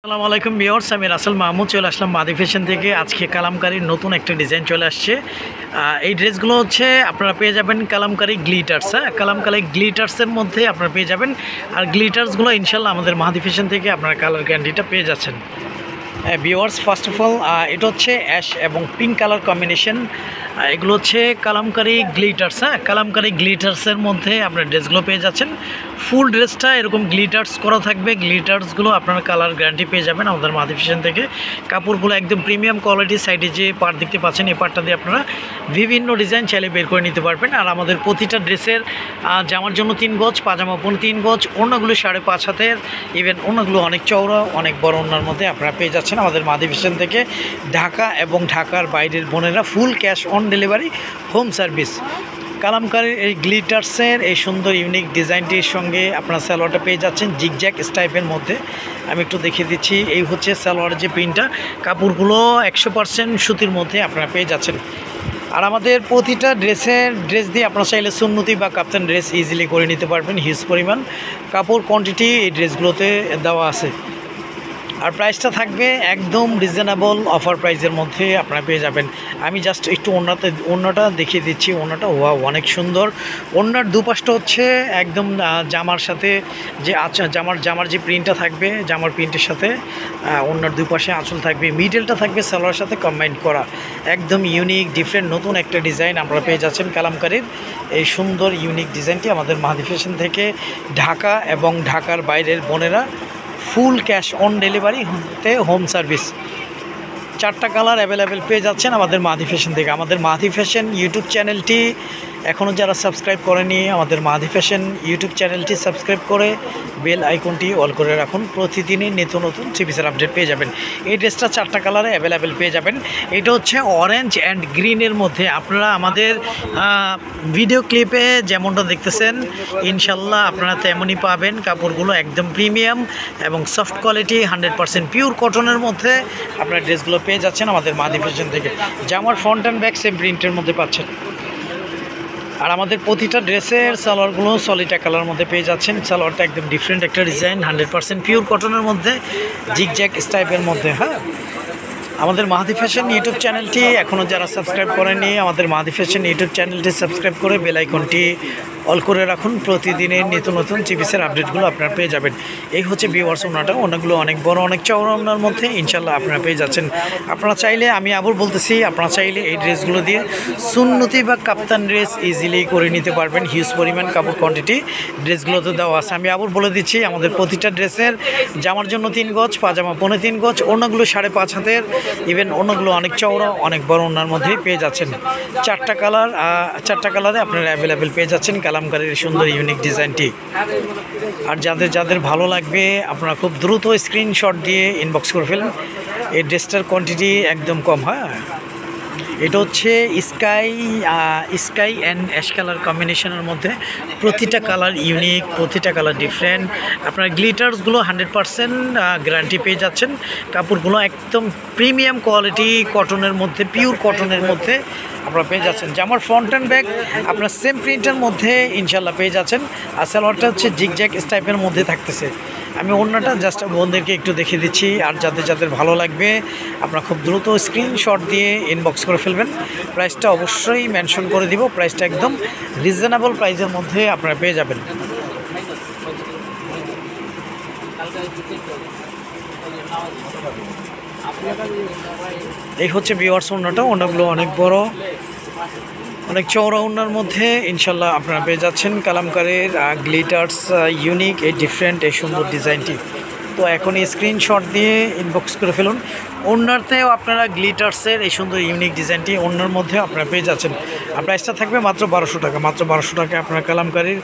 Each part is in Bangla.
আসসালামু আলাইকুম ভিউয়ার্স, আমি রাসেল মাহমুদ চলে আসলাম মাদি ফ্যাশন থেকে। আজকে কালামকারীর নতুন একটা ডিজাইন চলে আসছে। এই ড্রেসগুলো হচ্ছে আপনারা পেয়ে যাবেন কালামকারী গ্লিটার্স। কালামকারী গ্লিটার্সের মধ্যে আপনারা পেয়ে যাবেন। আর গ্লিটার্সগুলো ইনশাল্লাহ আমাদের মাদি ফ্যাশন থেকে আপনারা কালার গ্যারান্টিটা পেয়ে যাচ্ছেন। ভিউয়ার্স, ফার্স্ট অফ অল এটা হচ্ছে অ্যাশ এবং পিঙ্ক কালার কম্বিনেশন। এগুলো হচ্ছে কালামকারী গ্লিটার্স। কালামকারী গ্লিটার্সের মধ্যে আপনার ড্রেসগুলো পেয়ে যাচ্ছেন। ফুল ড্রেসটা এরকম গ্লিটার্স করা থাকবে। গ্লিটার্সগুলো আপনার কালার গ্যারান্টি পেয়ে যাবেন আমাদের মাদি ফ্যাশন থেকে। কাপড়গুলো একদম প্রিমিয়াম কোয়ালিটি। সাইডে যে পার্ট দেখতে পাচ্ছেন, এই পার্টটা দিয়ে আপনারা বিভিন্ন ডিজাইন চাইলে বের করে নিতে পারবেন। আর আমাদের প্রতিটা ড্রেসের জামার জন্য 3 গজ, পাজামা 3 গজ, ওড়নাগুলো 5.5 হাতের, ইভেন ওড়নাগুলো অনেক চওড়া, অনেক বড় ওড়নার মধ্যে আপনারা পেয়ে যাচ্ছেন আমাদের মাদি ফ্যাশন থেকে। ঢাকা এবং ঢাকার বাইরের বোনেরা full cash on delivery, home service. কালামকারীর এই গ্লিটার্সের এই সুন্দর ইউনিক ডিজাইনটির সঙ্গে আপনারা সালোয়ারটা পেয়ে যাচ্ছেন জিগজ্যাগ স্টাইপের মধ্যে। আমি একটু দেখিয়ে দিচ্ছি। এই হচ্ছে সালোয়ারের যে প্রিন্টটা, কাপড়গুলো 100% সুতির মধ্যে আপনারা পেয়ে যাচ্ছেন। আর আমাদের প্রতিটা ড্রেস দিয়ে আপনারা চাইলে সুন্নতি বা কাপ্তান ড্রেস ইজিলি করে নিতে পারবেন। হিউজ পরিমাণ কাপড় কোয়ান্টিটি এই ড্রেসগুলোতে দেওয়া আছে। আর প্রাইসটা থাকবে একদম রিজনেবল অফার প্রাইসের মধ্যে আপনারা পেয়ে যাবেন। আমি জাস্ট একটু ওড়নাটা দেখিয়ে দিচ্ছি। ওড়নাটা অনেক সুন্দর। ওড়নার দুপাশটা হচ্ছে একদম জামার সাথে যে জামার যে প্রিন্টটা থাকবে, জামার প্রিন্টের সাথে ওড়নার দুপাশে আঁচল থাকবে। মিডলটা থাকবে সালোয়ারের সাথে কম্বাইন করা। একদম ইউনিক ডিফারেন্ট নতুন একটা ডিজাইন আপনারা পেয়ে যাচ্ছেন কালামকারীর এই সুন্দর ইউনিক ডিজাইনটি আমাদের মাদি ফ্যাশন থেকে। ঢাকা এবং ঢাকার বাইরের বোনেরা ফুল ক্যাশ অন ডেলিভারিতে হোম সার্ভিস। 4টা কালার অ্যাভেলেবেল পেয়ে যাচ্ছেন আমাদের মাদি ফ্যাশন থেকে। আমাদের মাদি ফ্যাশন ইউটিউব চ্যানেলটি এখনও যারা সাবস্ক্রাইব করেনি, আমাদের মাদি ফ্যাশন ইউটিউব চ্যানেলটি সাবস্ক্রাইব করে বেল আইকনটি অল করে রাখুন। প্রতিদিনই নিত্য নতুন চিপিসের আপডেট পেয়ে যাবেন। এই ড্রেসটা 4টা কালারে অ্যাভেলেবেল পেয়ে যাবেন। এটা হচ্ছে অরেঞ্জ অ্যান্ড গ্রিনের মধ্যে। আপনারা আমাদের ভিডিও ক্লিপে যেমনটা দেখতেছেন ইনশাল্লাহ আপনারা তেমনই পাবেন। কাপড়গুলো একদম প্রিমিয়াম এবং সফট কোয়ালিটি, 100% পিওর কটনের মধ্যে আপনারা ড্রেসগুলো পেয়ে যাচ্ছেন আমাদের মাদি ফ্যাশন থেকে। জামার ফ্রন্ট অ্যান্ড ব্যাক সেম প্রিন্টের মধ্যে পাচ্ছেন। আর আমাদের প্রতিটা ড্রেসের সালোয়ারগুলো সলিটা কালার মধ্যে পেয়ে যাচ্ছেন। সালোয়ারটা একদম ডিফারেন্ট একটা ডিজাইন, 100% পিওর কটনের মধ্যে, জিগজ্যাগ স্টাইপের মধ্যে। আমাদের মাদি ফ্যাশন ইউটিউব চ্যানেলটি এখনও যারা সাবস্ক্রাইব করেনি, আমাদের মাদি ফ্যাশন ইউটিউব চ্যানেলটি সাবস্ক্রাইব করে বেল আইকনটি অল করে রাখুন। প্রতিদিনের নিত্য নতুন চিপিসের আপডেটগুলো আপনারা পেয়ে যাবেন। এই হচ্ছে ভিউয়ার্স ওড়নাটা। ওড়নাগুলো অনেক বড়, অনেক চওড়া ওড়নার মধ্যে ইনশাল্লাহ আপনারা পেয়ে যাচ্ছেন। আপনারা চাইলে, আমি আবার বলতেছি, আপনারা চাইলে এই ড্রেসগুলো দিয়ে সুন্নতি বা কাপ্তান ড্রেস ইজিলি করে নিতে পারবেন। হিউজ পরিমাণ কাপড় কোয়ান্টিটি ড্রেসগুলোতে দেওয়া আছে। আমি আবার বলে দিচ্ছি, আমাদের প্রতিটা ড্রেসের জামার জন্য 3 গজ, পাজামা 3.5 গজ, ওড়নাগুলো 5.5 হাতের, ইভেন ওড়নাগুলো অনেক চওড়া, অনেক বড় ওড়নার মধ্যেই পেয়ে যাচ্ছেন। 4টা কালারে আপনারা অ্যাভেলেবেল পেয়ে যাচ্ছেন কালামকারীর সুন্দর ইউনিক ডিজাইনটি। আর যাদের ভালো লাগবে আপনারা খুব দ্রুত স্ক্রিনশট দিয়ে ইনবক্স করে ফেলুন। এই ড্রেসটার কোয়ান্টিটি একদম কম। এটা হচ্ছে স্কাই অ্যান্ড অ্যাশ কালার কম্বিনেশনের মধ্যে। প্রতিটা কালার ইউনিক, প্রতিটা কালার ডিফারেন্ট। আপনার গ্লিটার্সগুলো 100% গ্যারান্টি পেয়ে যাচ্ছেন। কাপড়গুলো একদম প্রিমিয়াম কোয়ালিটি কটনের মধ্যে, পিওর কটনের মধ্যে আপনারা পেয়ে যাচ্ছেন। জামার ফ্রন্ট অ্যান্ড ব্যাক আপনার সেম প্রিন্টের মধ্যে ইনশাল্লাহ পেয়ে যাচ্ছেন। আর সালোয়ারটা হচ্ছে জিগজ্যাগ স্টাইপের মধ্যে থাকতেছে। আমি ওড়নাটা জাস্ট বোনদেরকে একটু দেখিয়ে দিচ্ছি। আর যাদের ভালো লাগবে আপনারা খুব দ্রুত স্ক্রিনশট দিয়ে ইনবক্স করে ফেলবেন। প্রাইসটা অবশ্যই মেনশন করে দিব। প্রাইসটা একদম রিজনেবল প্রাইসের মধ্যে আপনারা পেয়ে যাবেন। এই হচ্ছে ভিউয়ার্স ওড়নাটা। ওড়নাগুলো অনেক বড়, অনেক চওড়া ওড়নার মধ্যে ইনশাল্লাহ আপনারা পেয়ে যাচ্ছেন কালামকারীর গ্লিটার্স ইউনিক এই ডিফারেন্ট এই সুন্দর ডিজাইনটি। তো এখনই স্ক্রিনশট দিয়ে ইনবক্স করে ফেলুন। ওড়নাতেও আপনারা গ্লিটার্সের এই সুন্দর ইউনিক ডিজাইনটি ওড়নার মধ্যে আপনারা পেয়ে যাচ্ছেন। আর প্রাইসটা থাকবে মাত্র 1200 টাকা। মাত্র 1200 টাকা আপনারা কালামকারীর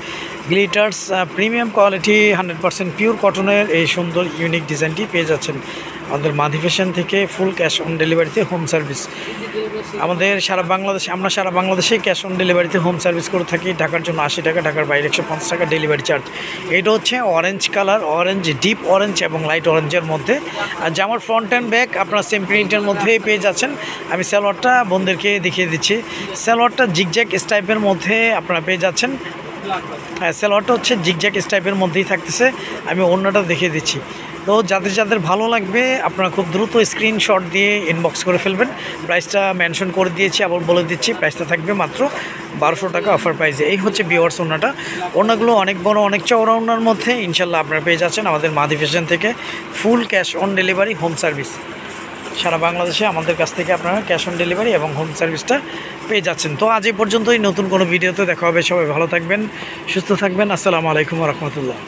গ্লিটার্স প্রিমিয়াম কোয়ালিটি, 100% পিওর কটনের এই সুন্দর ইউনিক ডিজাইনটি পেয়ে যাচ্ছেন আমাদের মাদি ফ্যাশন থেকে। ফুল ক্যাশ অন ডেলিভারিতে হোম সার্ভিস। আমরা সারা বাংলাদেশে ক্যাশ অন ডেলিভারিতে হোম সার্ভিস করে থাকি। ঢাকার জন্য 80 টাকা, ঢাকার বাইরে 150 টাকা ডেলিভারি চার্জ। এটা হচ্ছে orange colour, orange, deep orange এবং লাইট অরেঞ্জের মধ্যে। আর জামার ফ্রন্ট অ্যান্ড ব্যাক আপনারা সেম প্রিন্টের মধ্যেই পেয়ে যাচ্ছেন। আমি সালোয়ারটা বোনদেরকে দেখিয়ে দিচ্ছি। সালোয়ারটা জিগজ্যাগ স্টাইপের মধ্যে আপনারা পেয়ে যাচ্ছেন। সালোয়ারটা হচ্ছে জিগজ্যাগ স্টাইপের মধ্যেই থাকতেছে। আমি ওড়নাটা দেখিয়ে দিচ্ছি। তো যাদের যাদের ভালো লাগবে আপনারা খুব দ্রুত স্ক্রিনশট দিয়ে ইনবক্স করে ফেলবেন। প্রাইসটা মেনশন করে দিয়েছি, আবার বলে দিচ্ছি প্রাইসটা থাকবে মাত্র 1200 টাকা অফার প্রাইসে। এই হচ্ছে ভিউয়ার্স ওড়নাটা। ওড়নাগুলো অনেক বড় অনেক চওড়া ওড়নার মধ্যে ইনশাল্লাহ আপনারা পেয়ে যাচ্ছেন আমাদের মাদি ফ্যাশন থেকে full cash on delivery home service. সারা বাংলাদেশে আমাদের কাছ থেকে আপনারা ক্যাশ অন ডেলিভারি এবং হোম সার্ভিসটা পেয়ে যাচ্ছেন। তো আজ এই পর্যন্তই, নতুন কোনো ভিডিওতে দেখা হবে। সবাই ভালো থাকবেন, সুস্থ থাকবেন। আসসালামু আলাইকুম ওয়া রাহমাতুল্লাহ।